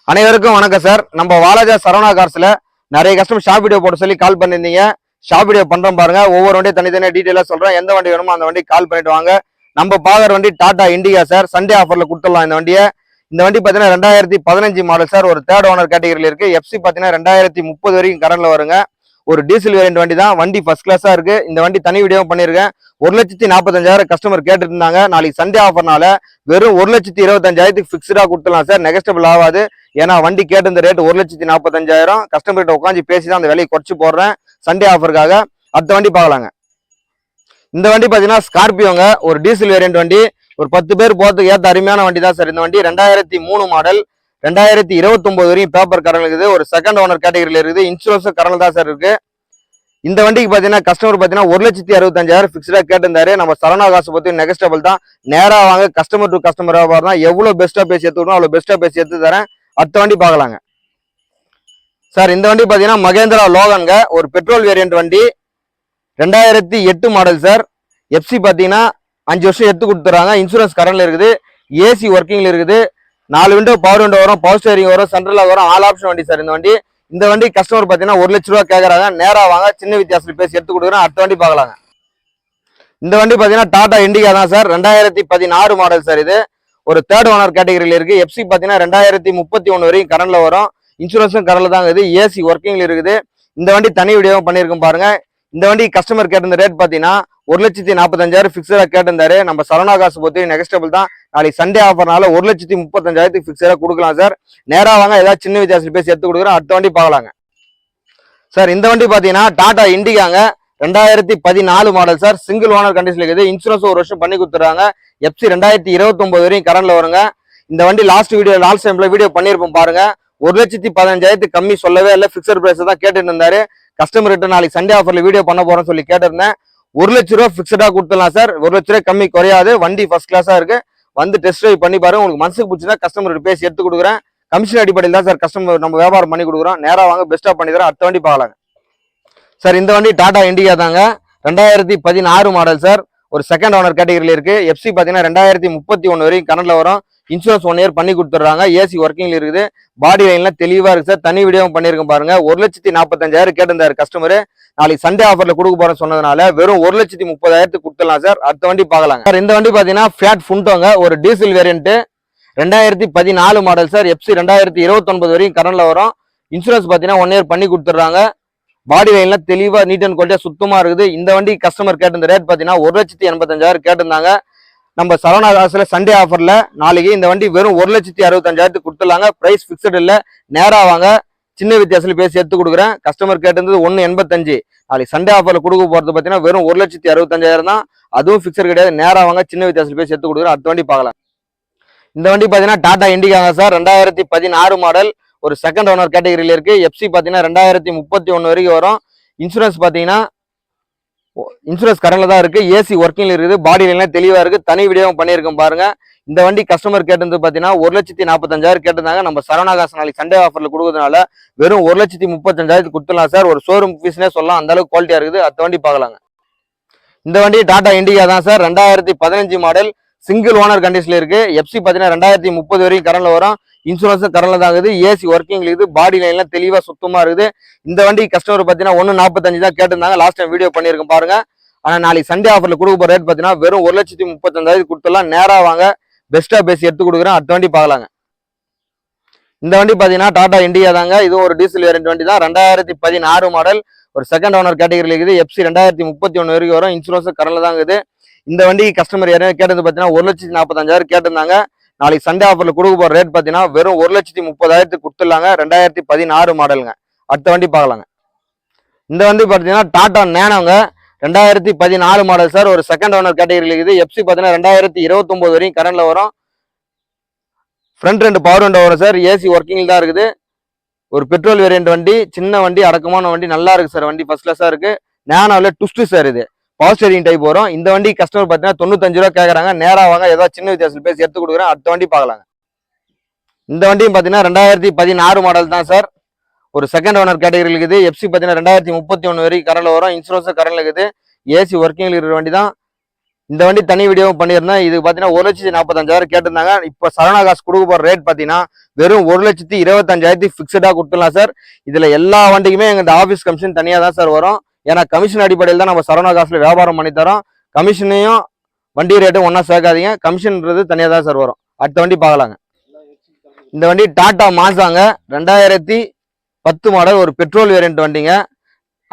அனைவருக்கும் வணக்கம் சார். நம்ம வாலாஜா சரவணா கார்ஸ்ல நிறைய கஸ்டமர் ஷாப் வீடியோ போட சொல்லி கால் பண்ணியிருந்தீங்க. ஷாப் வீடியோ பண்றோம் பாருங்க. ஒவ்வொரு வண்டியும் தனித்தனியாக டீட்டெயிலாக சொல்றேன். எந்த வண்டி வேணுமோ அந்த வண்டி கால் பண்ணிட்டு வாங்க. நம்ம பாக்குற வண்டி டாடா இண்டிகா சார். சண்டே ஆஃபர்ல கொடுத்துடலாம் இந்த வண்டியை. இந்த வண்டி பார்த்தீங்கன்னா 2015 மாடல் சார். ஒரு தேர்ட் ஓனர் கேட்டகரியில் இருக்கு. எஃப்சி பார்த்தீங்கன்னா 2030 வரைக்கும் கரண்ட்ல வருங்க. ஒரு டீசல் வேரியன்ட் வண்டி தான். வண்டி ஃபர்ஸ்ட் கிளாஸா இருக்கு. இந்த வண்டி தனி வீடியோ பண்ணிருக்கேன். 1,45,000 கஸ்டமர் கேட்டுட்டு இருந்தாங்க. நாளைக்கு சண்டே ஆஃபர்னால வெறும் 1,25,000 பிக்ஸ்டா கொடுத்துலாம் சார். நெகஸ்டபிள் ஆகாது. ஏன்னா வண்டி கேட்டு இந்த ரேட் 1,45,000. கஸ்டமர் கிட்ட உட்காந்து பேசிதான் அந்த விலையை குறைச்சு போடுறேன் சண்டே ஆஃபருக்காக. அடுத்த வண்டி பார்க்கலாங்க. இந்த வண்டி பார்த்தீங்கன்னா ஸ்கார்பியோங்க. ஒரு டீசல் வேரியன்ட் வண்டி. ஒரு 10 பேர் போறதுக்கு ஏற்ற அருமையான வண்டி தான் சார் இந்த வண்டி. 2003 மாடல். 2029 வரையும் பேப்பர் கரண்ட் இருக்குது. ஒரு செகண்ட் ஓனர் கேட்டகரியில் இருக்குது. இன்சூரன்ஸும் கரண்ட் தான் சார் இருக்கு. இந்த வண்டிக்கு பார்த்தீங்கன்னா கஸ்டமர் பார்த்தீங்கன்னா 1,65,000 பிக்ஸ்டா கேட்டிருந்தாரு. நம்ம சரவணா காசு பத்தி நெகஸ்டபிள் தான். நேராக வாங்க. கஸ்டமர் டு கஸ்டமர் தான். எவ்வளவு பெஸ்டா பேசி எடுத்துக்கணும் அவ்வளவு பெஸ்டா பேசி எடுத்து தரேன். அடுத்த வண்டி பார்க்கலாங்க சார். இந்த வண்டி பார்த்தீங்கன்னா மகேந்திரா லோகன்ங்க. ஒரு பெட்ரோல் வேரியன்ட் வண்டி. 2008 மாடல் சார். எஃப்சி பார்த்தீங்கன்னா 5 வருஷம் எடுத்து கொடுத்துறாங்க. இன்சூரன்ஸ் கரண்ட்ல இருக்குது. ஏசி ஒர்க்கிங்ல இருக்குது. 4 விண்டோ பவர் விண்டோ வரும். பவர் ஸ்டேரிங் வரும். சென்ட்ரல் வரும். ஆல் ஆப்ஷன் வண்டி சார் இந்த வண்டி. இந்த வண்டி கஸ்டமர் பார்த்தீங்கன்னா 1 லட்ச ரூபா கேட்கறாங்க. நேரா வாங்க. சின்ன வித்தியாசத்தில் பேசி எடுத்து கொடுக்குறேன். அடுத்த வண்டி பார்க்கலாங்க. இந்த வண்டி பார்த்தீங்கன்னா டாடா இண்டிகா தான் சார். 2016 model sir. இது ஒரு தேர்ட் ஓனர் கேட்டகரியில் இருக்கு. எஃப்சி பார்த்தீங்கன்னா 2031 வரைக்கும் கரண்ட்ல வரும். இன்சூரன்ஸும் கரண்ட்ல தாங்க இது. ஏசி ஒர்க்கிங்ல இருக்குது. இந்த வண்டி தனி வீடியோவும் பண்ணியிருக்கோம் பாருங்க. இந்த வண்டி கஸ்டமர் கேட்டிருந்த ரேட் பார்த்தீங்கன்னா 1,45,000 பிக்ஸரா கேட்டிருந்தாரு. நம்ம சரவணா காசு பத்தி நெகஸ்டபிள் தான். நாளைக்கு சண்டே ஆஃபர்னால 1,35,000 பிக்ஸரா கொடுக்கலாம் சார். நேரா வாங்க. ஏதாவது சின்ன வித்தியாசத்தில் பேசி எடுத்து கொடுக்குறோம். அடுத்த வண்டி பார்க்கலாங்க சார். இந்த வண்டி பார்த்தீங்கன்னா டாடா இண்டிகாங்க. 2014 மாடல் சார். சிங்கிள் ஓனர் கண்டிஷன்ல இருக்குது. இன்சூரன்ஸ் ஒரு வருஷம் பண்ணி கொடுத்துறாங்க. எஃப்சி 2029 வரையும் கரண்ட்ல வருங்க. இந்த வண்டி லாஸ்ட் டைம்ல வீடியோ பண்ணியிருப்போம் பாருங்க. 1,15,000 கம்மி சொல்லவே இல்லை. பிக்சர் பிரைஸ் தான் கேட்டுட்டு இருந்தாரு. கஸ்டமர் கிட்ட நாளைக்கு சண்டே ஆஃபர்ல வீடியோ பண்ண போறோம்னு சொல்லி கேட்டிருந்தேன். 1 லட்ச ரூபா பிக்சடா கொடுத்துடலாம் சார். 1 லட்ச ரூபாய் கம்மி குறையாது. வண்டி ஃபர்ஸ்ட் கிளாஸா இருக்கு. வந்து டெஸ்ட் ட்ரைவ் பண்ணி பாருங்க. உங்களுக்கு மனசுக்கு பிடிச்சா கஸ்டமர் பேசி எடுத்து கொடுக்குறேன். கமிஷன் அடிப்படையில் தான் சார் கஸ்டமர் நம்ம வியாபாரம் பண்ணி கொடுக்குறோம். நேரா வாங்க. பெஸ்டா பண்ணி தரேன். அடுத்த வண்டி பார்க்கலாங்க சார். இந்த வண்டி டாடா இண்டிகா தாங்க. 2016 மாடல் சார். ஒரு செகண்ட் ஓனர் கேட்டகரியில் இருக்கு. எஃப்சி பார்த்தீங்கன்னா 2031 வரைக்கும் கரண்ட்ல வரும். இன்சூரன்ஸ் 1 இயர் பண்ணி கொடுத்துட்றாங்க. ஏசி ஒர்க்கிங்ல இருக்குது. பாடி லைன்லாம் தெளிவா இருக்கு சார். தனி வீடியோவும் பண்ணியிருக்கோம் பாருங்க. 1,45,000 கேட்டிருந்தாரு கஸ்டமர். நாளைக்கு சண்டே ஆஃபர்ல கொடுக்க போறேன்னு சொன்னதுனால வெறும் 1,30,000 கொடுத்துடலாம் சார். அடுத்த வண்டி பார்க்கலாம் சார். இந்த வண்டி பாத்தீங்கன்னா ஃபியாட் ஃபுண்டோங்க. ஒரு diesel variant. 2014 model sir. FC 2029 வரைக்கும் கரண்ட்ல வரும். இன்சூரன்ஸ் பாத்தீங்கன்னா 1 இயர் பண்ணி கொடுத்துட்றாங்க. பாடி லைன்லாம் தெளிவா நீட் அண்ட் குவாலிட்டியா சுத்தமா இருக்குது. இந்த வண்டி கஸ்டமர் கேட்டிருந்த ரேட் பாத்தீங்கன்னா 1,85,000 கேட்டிருந்தாங்க. நம்ம சரவணா காசுல சண்டே ஆஃபர்ல நாளைக்கு இந்த வண்டி வெறும் 1,65,000 கொடுத்துடலாங்க. பிரைஸ் பிக்சட் இல்ல. நேரா வாங்க. சின்ன வித்தியாசத்தில் பேசி எடுத்து கொடுக்குறேன். கஸ்டமர் கேட்டிருந்தது 1,85. நாளைக்கு சண்டே ஆஃபர்ல கொடுக்க போறது பாத்தீங்கன்னா வெறும் 1,65,000 தான். அதுவும் பிக்சர் கிடையாது. நேரா வாங்க. சின்ன வித்தியாசத்தில் பேசி எடுத்து கொடுக்குறேன். அடுத்த வண்டி பார்க்கலாம். இந்த வண்டி பாத்தீங்கன்னா டாடா இண்டிகாங்க சார். 2016 மாடல். ஒரு செகண்ட் ஓனர் கேட்டகரியில இருக்கு. எஃப்சி பாத்தீங்கன்னா 2031 வரைக்கும் வரும். இன்சூரன்ஸ் பாத்தீங்கன்னா இன்சூரன்ஸ் கரண்ட்ல தான் இருக்கு. ஏசி ஒர்க்கிங்ல இருக்குது. பாடி லைன்லாம் தெளிவா இருக்கு. தனி வீடியோவும் பண்ணியிருக்கோம் பாருங்க. இந்த வண்டி கஸ்டமர் கேட்டது பாத்தீங்கன்னா 1,45,000 கேட்டிருந்தாங்க. நம்ம சரவணா காசு நாளைக்கு சண்டே ஆஃபர்ல கொடுக்கறதுனால வெறும் 1,35,000 கொடுத்துடலாம் சார். ஒரு ஷோரூம் பீஸ்னே சொல்லலாம். அந்த அளவுக்கு குவாலிட்டியா இருக்குது. அடுத்த வண்டி பார்க்கலாங்க. இந்த வண்டி டாடா இண்டிகா தான் சார். 2015 மாடல். சிங்கிள் ஓனர் கண்டிஷன்ல இருக்கு. எஃப்சி பாத்தீங்கன்னா 2030 வரைக்கும் கரண்ட்ல வரும். இன்சூரன்ஸும் கரண்ட்ல தான் இருக்குது. ஏசி ஒர்க்கிங் இருக்குது. பாடி லைன்லாம் தெளிவா சுத்தமா இருக்குது. இந்த வண்டி கஸ்டமர் பாத்தீங்கன்னா 1,45 தான் கேட்டிருந்தாங்க. லாஸ்ட் டைம் வீடியோ பண்ணியிருக்கோம் பாருங்க. ஆனா நாளைக்கு சண்டே ஆஃபர்ல கொடுக்க போற ரேட் பாத்தீங்கன்னா வெறும் 1,35,000 கொடுத்துடலாம். நேரா வாங்க. பெஸ்டா பேசி எடுத்து கொடுக்குறேன். அடுத்த வண்டி பார்க்கலாங்க. இந்த வண்டி பாத்தீங்கன்னா டாடா இண்டிகா தாங்க. இது ஒரு டீசல் வேரியன்ட் வண்டி தான். 2016 மாடல். ஒரு செகண்ட் ஓனர் கேட்டகரியில் இருக்குது. எஃப்சி 2031 வரைக்கும் வரும். இன்சூரன்ஸ் கரண்ட்ல தான் இருக்குது. இந்த வண்டி கஸ்டமர் ஏற்கனவே கேட்டது பாத்தீங்கன்னா 1,45,000 கேட்டிருந்தாங்க. நாளைக்கு சண்டே ஆஃபர்ல கொடுக்க போற ரேட் பாத்தீங்கன்னா வெறும் 1,30,000 கொடுத்துடலாங்க. 2016 மாடலுங்க. அடுத்த வண்டி பார்க்கலாங்க. இந்த வண்டி பாத்தீங்கன்னா டாடா நேனோங்க. 2014 model sir. ஒரு செகண்ட் ஓனர் கேட்டகரியில் இருக்குது. எஃப்சி பாத்தீங்கன்னா 2029 வரைக்கும் கரண்ட்ல வரும். ஃப்ரண்ட் 2 பவர் விண்டோ வரும் சார். ஏசி ஒர்க்கிங் தான் இருக்குது. ஒரு பெட்ரோல் வேரியன்ட் வண்டி. சின்ன வண்டி, அடக்கமான வண்டி, நல்லா இருக்கு சார். வண்டி ஃபர்ஸ்ட் கிளாஸா இருக்கு. நேனோல ட்விஸ்ட் சார். இது பவர் ஸ்டேரிங் டைப் வரும். இந்த வண்டி கஸ்டமர் பாத்தீங்கன்னா 95 ரூபா கேட்கறாங்க. நேரா வாங்க. ஏதாவது சின்ன வித்தியாசத்தில் பேசி எடுத்து கொடுக்குறேன். அடுத்த வண்டி பார்க்கலாங்க. இந்த வண்டியும் பாத்தீங்கன்னா 2016 மாடல் தான் சார். ஒரு செகண்ட் ஓனர் கேட்டகரியில் இருக்குது. எஃப்சி பாத்தீங்கன்னா 2031 வரைக்கும் கரண்ட்ல வரும். இன்சூரன்ஸ் கரண்ட்ல இருக்குது. ஏசி ஒர்க்கிங்ல இருக்கிற வண்டி தான். இந்த வண்டி தனி வீடியோ பண்ணியிருந்தேன். இது பார்த்தீங்கன்னா 1,45,000 கேட்டிருந்தாங்க. இப்போ சரவணா காசு கொடுக்க போகிற ரேட் பார்த்தீங்கன்னா வெறும் 1,25,000 ஃபிக்ஸடாக கொடுத்துடலாம் சார். இதில் எல்லா வண்டிக்குமே எங்கள் ஆஃபீஸ் கமிஷன் தனியாக தான் சார் வரும். ஏன்னா கமிஷன் அடிப்படையில் தான் நம்ம சரவணா காசில் வியாபாரம் பண்ணி தரோம். கமிஷனையும் வண்டி ரேட்டும் ஒன்றா சேர்க்காதீங்க. கமிஷன்ன்றது தனியாக தான் சார் வரும். அடுத்த வண்டி பார்க்கலாங்க. இந்த வண்டி டாடா மாசாங்க, 2010 மாடல், ஒரு பெட்ரோல் வேரியன்ட் வண்டிங்க.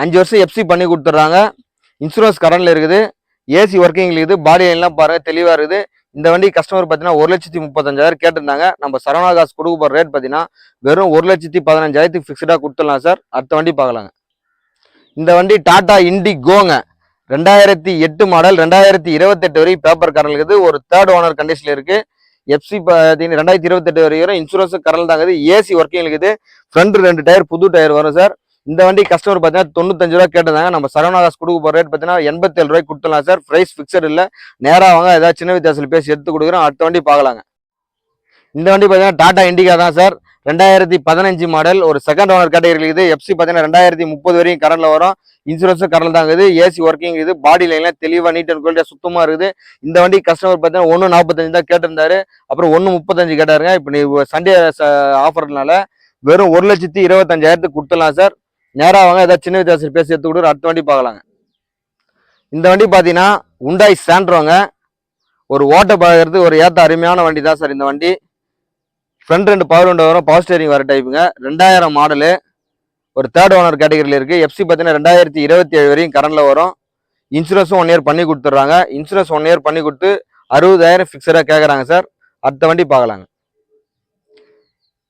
5 வருஷம் எஃப்சி பண்ணி கொடுத்துட்றாங்க. இன்சூரன்ஸ் கரண்டில் இருக்குது. ஏசி ஒர்க்கிங்ல இருக்குது. பாடி லைன்லாம் பாருங்க தெளிவாக இருக்குது. இந்த வண்டி கஸ்டமர் பார்த்தீங்கன்னா 1,35,000 கேட்டிருந்தாங்க. நம்ம சரவணா காசு கொடுக்க போகிற ரேட் பார்த்தீங்கன்னா வெறும் 1,15,000 ஃபிக்ஸ்டாக கொடுத்துடலாம் சார். அடுத்த வண்டி பார்க்கலாங்க. இந்த வண்டி டாடா இண்டிகோங்க, 2008 மாடல், 2028 வரைக்கும் பேப்பர் கரண்ட் இருக்குது. ஒரு தேர்ட் ஓனர் கண்டிஷனில் இருக்குது. எஃப்சி பார்த்தீங்கன்னா 2028 வரைக்கும் இன்சூரன்ஸும் கரண்ட் தாங்குது. ஏசி ஒர்க்கிங் இருக்குது. ஃப்ரண்ட் 2 டயர் புது டயர் வரும் சார். இந்த வண்டி கஸ்டமர் பார்த்தீங்கன்னா 95 ரூபா கேட்டிருந்தாங்க. நம்ம சரவணா காசு கொடுக்க போகிற ரேட் பார்த்தீங்கன்னா 87 ரூபாய்க்கு கொடுத்துடலாம் சார். ப்ரைஸ் ஃபிக்ஸட் இல்லை. நேராக வாங்க, ஏதாவது சின்ன வித்தியாசத்தில் பேசி எடுத்து கொடுக்குறோம். அடுத்த வண்டி பார்க்கலாங்க. இந்த வண்டி பார்த்தீங்கன்னா டாடா இண்டிகா தான் சார். 2015 மாடல், ஒரு செகண்ட் ஓனர் கேட்டகரி இருக்குது. எஃப்சி பார்த்தீங்கன்னா 2030 வரையும் கரண்டில் வரும். இன்சூரன்ஸும் கரண்ட் தான் இருக்குது. ஏசி ஒர்க்கிங் இருக்குது. பாடி லைன்லாம் தெளிவாக நீட் அண்ட் குவாலிட்டியாக சுத்தமாக இருக்குது. இந்த வண்டி கஸ்டமர் பார்த்தீங்கன்னா 1,45 தான் கேட்டிருந்தாரு. அப்புறம் 1,35 கேட்டாருங்க. இப்போ நீ சண்டே ஆஃபர்னால வெறும் 1,25,000 கொடுத்துடலாம் சார். நேராக வாங்க, ஏதாவது சின்ன வித்தியாசம் பேசி எடுத்து கொடுக்குற. அடுத்த வண்டி பார்க்கலாங்க. இந்த வண்டி பார்த்தீங்கன்னா உண்டாய் சாண்ட்ரோங்க, ஒரு ஓட்ட பார்க்கறது ஒரு ஏற்ற அருமையான வண்டி தான் சார். இந்த வண்டி ஃப்ரண்ட் 2 பவர் விண்டோ வரும். பவர் ஸ்டேரிங் வர டைப்புங்க. 2000 மாடலு, ஒரு தேர்ட் ஓனர் கேட்டகரியில் இருக்குது. எஃப்சி பார்த்தீங்கன்னா 2027 வரையும் கரண்டில் வரும். இன்சூரன்ஸும் 1 இயர் பண்ணி கொடுத்துட்றாங்க. இன்சூரன்ஸ் 1 இயர் பண்ணி கொடுத்து 60,000 ஃபிக்ஸடாக கேட்குறாங்க சார். அடுத்த வண்டி பார்க்கலாங்க.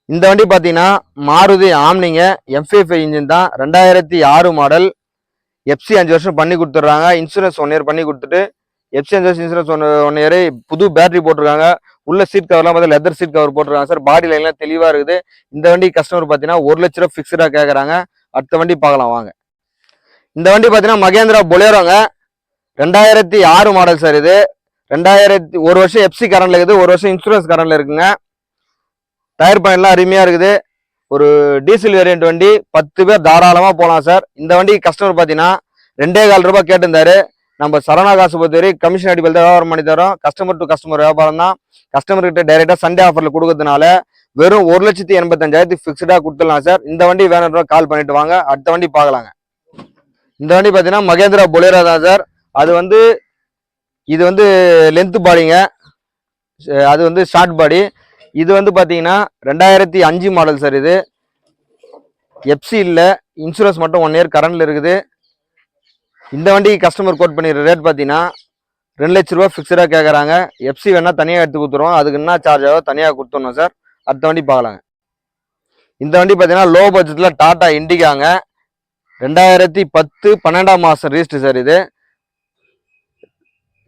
இந்த வண்டி பார்த்தீங்கன்னா மாருதி ஆம்னிங்க, M55 இன்ஜின் தான், 2006 மாடல், எஃப்சி 5 வருஷம் பண்ணி கொடுத்துட்றாங்க. இன்சூரன்ஸ் 1 இயர் பண்ணி கொடுத்துட்டு எஃப்சி 5 வருஷம் இன்சூரன்ஸ் 1 இயர். புது பேட்டரி போட்டிருக்காங்க. உள்ள சீட் கவர்லாம் பார்த்தா லெதர் சீட் கவர் போட்டிருக்காங்க சார். பாடி லைன்லாம் தெளிவாக இருக்குது. இந்த வண்டி கஸ்டமர் பார்த்தீங்கன்னா 1 லட்ச ரூபா ஃபிக்ஸடாக கேட்குறாங்க. அடுத்த வண்டி பார்க்கலாம் வாங்க. இந்த வண்டி பார்த்தீங்கன்னா மகேந்திரா பொலேரோங்க, 2006 மாடல் சார். இது 1 வருஷம் எஃப்சி கரண்டில் இருக்குது. 1 வருஷம் இன்சூரன்ஸ் கரண்டில் இருக்குங்க. டயர் பாயிண்ட்லாம் அருமையாக இருக்குது. ஒரு டீசல் வேரியன்ட் வண்டி, 10 பேர் தாராளமாக போகலாம் சார். இந்த வண்டி கஸ்டமர் பார்த்தீங்கன்னா 2,4 ரூபாய் கேட்டிருந்தாரு. நம்ம சரவணா காசு பொறுத்தவரை கமிஷன் அடிப்படையில் தான் வியாபாரம் பண்ணி தரோம். கஸ்டமர் டு கஸ்டமர் வியாபாரம் தான். கஸ்டமர் கிட்ட டைரெக்டாக சண்டே ஆஃபரில் கொடுக்கறதுனால வெறும் 1,85,000 ஃபிக்ஸ்டாக கொடுத்துடலாம் சார். இந்த வண்டி வேணுன்றவங்க கால் பண்ணிட்டு வாங்க. அடுத்த வண்டி பார்க்கலாங்க. இந்த வண்டி பார்த்தீங்கன்னா மகேந்திரா பொலேரோ தான் சார். இது வந்து லென்த் பாடிங்க, அது ஷார்ட் பாடி. இது பார்த்தீங்கன்னா 2005 மாடல் சார். இது எஃப்சி இல்லை, இன்சூரன்ஸ் மட்டும் 1 இயர் கரண்டில் இருக்குது. இந்த வண்டி கஸ்டமர் கோட் பண்ணிடுற ரேட் பார்த்தீங்கன்னா 2 லட்ச ரூபா ஃபிக்ஸடாக கேட்குறாங்க. எஃப்சி வேணால் தனியாக எடுத்து கொடுத்துருவோம். அதுக்கு என்ன சார்ஜ் ஆகும் தனியாக கொடுத்துடணும் சார். அடுத்த வண்டி பார்க்கலாங்க. இந்த வண்டி பார்த்தீங்கன்னா லோ பட்ஜெட்டில் டாடா இண்டிகாங்க, 2010 12ஆம் மாதம் ரீஸ்ட் சார். இது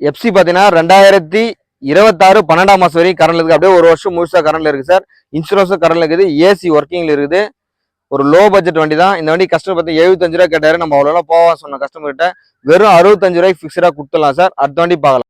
எஃப்சி பார்த்தீங்கன்னா 2026 12ஆம் மாதம் வரைக்கும் கரண்ட் இருக்குது. அப்படியே 1 வருஷம் முழுசாக கரண்டில் இருக்குது சார். இன்சூரன்ஸும் கரண்டில் இருக்குது. ஏசி ஒர்க்கிங்கில் இருக்குது. ஒரு லோ பட்ஜெட் வண்டி தான். இந்த வண்டி கஸ்டமர் பார்த்து 75 ரூபா கேட்டாரு. நம்ம அவ்வளோலாம் போவா சொன்ன கஸ்டமர்கிட்ட வெறும் 65 ரூபாய்க்கு ஃபிக்ஸடாக கொடுத்துடலாம் சார். அடுத்த வண்டி பார்க்கலாம்.